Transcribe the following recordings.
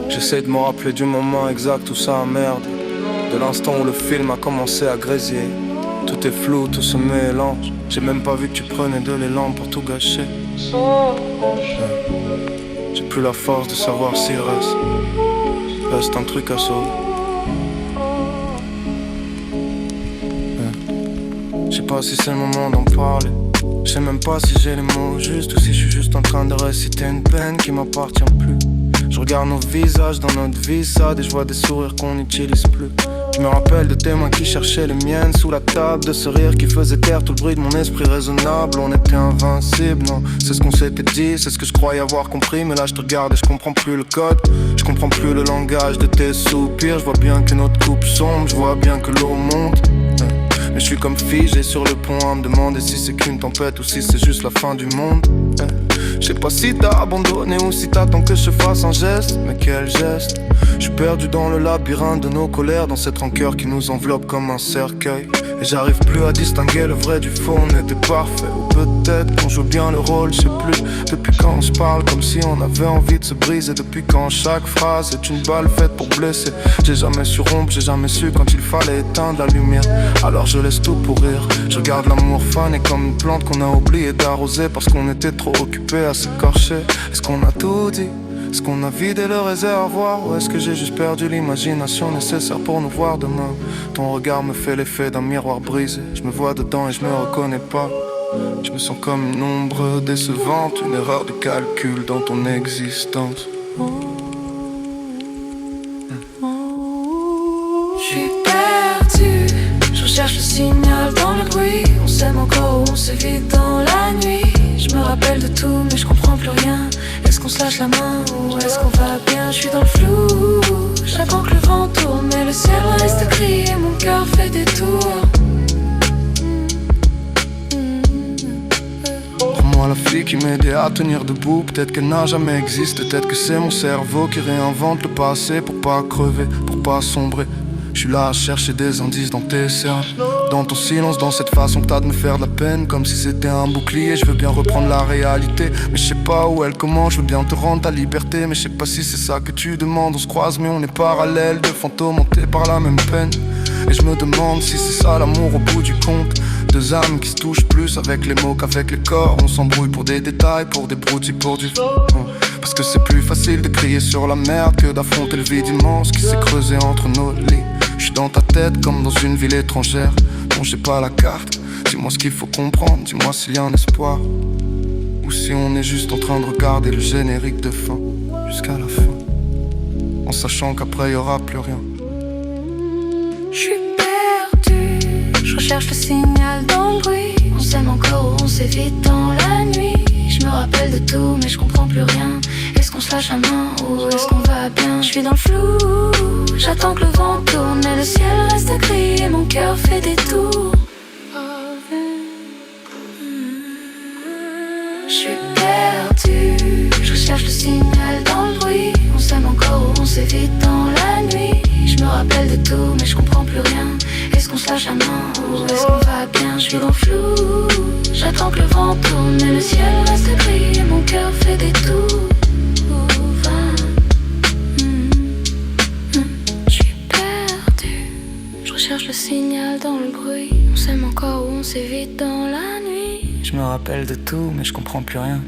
J'essaie de me rappeler du moment exact où ça a merdé, de l'instant où le film a commencé à grésiller. Tout est flou, tout se mélange. J'ai même pas vu que tu prenais de l'élan pour tout gâcher. J'ai plus la force de savoir s'il reste un truc à sauver. Je sais pas si c'est le moment d'en parler. Je sais même pas si j'ai les mots justes ou si je suis juste en train de réciter une peine qui m'appartient plus. Je regarde nos visages dans notre vie, ça, et je vois des sourires qu'on n'utilise plus. Je me rappelle de tes mains qui cherchaient les miennes sous la table, de ce rire qui faisait taire tout le bruit de mon esprit raisonnable. On était invincibles, non, c'est ce qu'on s'était dit, c'est ce que je croyais avoir compris. Mais là je te regarde et je comprends plus le code, je comprends plus le langage de tes soupirs. Je vois bien que notre coupe sombre, je vois bien que l'eau monte. Mais je suis comme figé sur le pont à me demander si c'est qu'une tempête ou si c'est juste la fin du monde. Je sais pas si t'as abandonné ou si t'attends que je fasse un geste. Mais quel geste? Je suis perdu dans le labyrinthe de nos colères, dans cette rancœur qui nous enveloppe comme un cercueil. Et j'arrive plus à distinguer le vrai du faux, on était parfait. Ou peut-être qu'on joue bien le rôle, je sais plus. Depuis quand on se parle comme si on avait envie de se briser. Depuis quand chaque phrase est une balle faite pour blesser. J'ai jamais su rompre, j'ai jamais su quand il fallait éteindre la lumière. Alors je laisse tout pourrir. Je regarde l'amour faner comme une plante qu'on a oublié d'arroser parce qu'on était trop occupés à s'écorcher. Est-ce qu'on a tout dit? Est-ce qu'on a vidé le réservoir? Ou est-ce que j'ai juste perdu l'imagination nécessaire pour nous voir demain? Ton regard me fait l'effet d'un miroir brisé. Je me vois dedans et je me reconnais pas. Je me sens comme une ombre décevante, une erreur de calcul dans ton existence. Je suis perdu, je recherche le signal dans le bruit. On s'aime encore ou on s'évite dans la nuit. Je me rappelle de tout mais je comprends plus rien. Est-ce qu'on se lâche la main ou est-ce qu'on va bien? Je suis dans le flou, j'attends que le vent tourne mais le ciel reste gris et mon cœur fait des tours. Rends-moi la fille qui m'aidait à tenir debout. Peut-être qu'elle n'a jamais existé, peut-être que c'est mon cerveau qui réinvente le passé pour pas crever, pour pas sombrer. Je suis là à chercher des indices dans tes cernes, dans ton silence, dans cette façon que t'as de me faire de la peine. Comme si c'était un bouclier, je veux bien reprendre la réalité. Mais je sais pas où elle commence, je veux bien te rendre ta liberté. Mais je sais pas si c'est ça que tu demandes. On se croise mais on est parallèles, deux fantômes hantés par la même peine. Et je me demande si c'est ça l'amour au bout du compte. Deux âmes qui se touchent plus avec les mots qu'avec les corps. On s'embrouille pour des détails, pour des broutilles, pour du parce que c'est plus facile de crier sur la merde que d'affronter le vide immense qui s'est creusé entre nos lits. Je suis dans ta tête comme dans une ville étrangère dont j'ai pas la carte. Dis-moi ce qu'il faut comprendre, dis-moi s'il y a un espoir ou si on est juste en train de regarder le générique de fin jusqu'à la fin, en sachant qu'après y aura plus rien. Je suis perdu, je recherche le signal dans le bruit. On s'aime encore ou on s'évite dans la nuit. Je me rappelle de tout mais je comprends plus rien. Est-ce qu'on se lâche la main ou est-ce qu'on va bien? Je suis dans le flou, j'attends que le vent tourne et le ciel reste gris et mon cœur fait des tours. Je suis perdu, je recherche le signal dans le bruit. On s'aime encore ou on s'évite dans la nuit. Je me rappelle de tout mais je comprends plus rien. Est-ce qu'on se lâche la main ou est-ce qu'on va bien? Je suis dans le flou, j'attends que le vent tourne et le ciel reste gris et mon cœur fait des tours. Je suis perdu, je recherche le signal dans le bruit. On s'aime encore ou on s'évite dans la nuit. Je me rappelle de tout mais je comprends plus rien.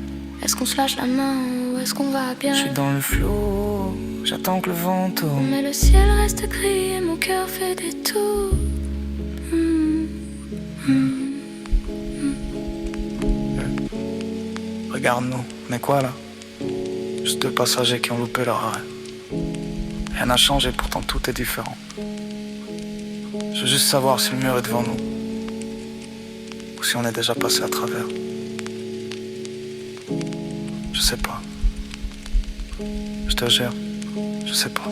Est-ce qu'on se lâche la main ou est-ce qu'on va bien? Je suis dans le flou, j'attends que le vent tourne mais le ciel reste gris et mon cœur fait des tours. Regarde-nous, on est quoi là? Juste deux passagers qui ont loupé leur arrêt. Rien n'a changé, pourtant tout est différent. Je veux juste savoir si le mur est devant nous ou si on est déjà passé à travers. Je sais pas. Je te jure, je sais pas.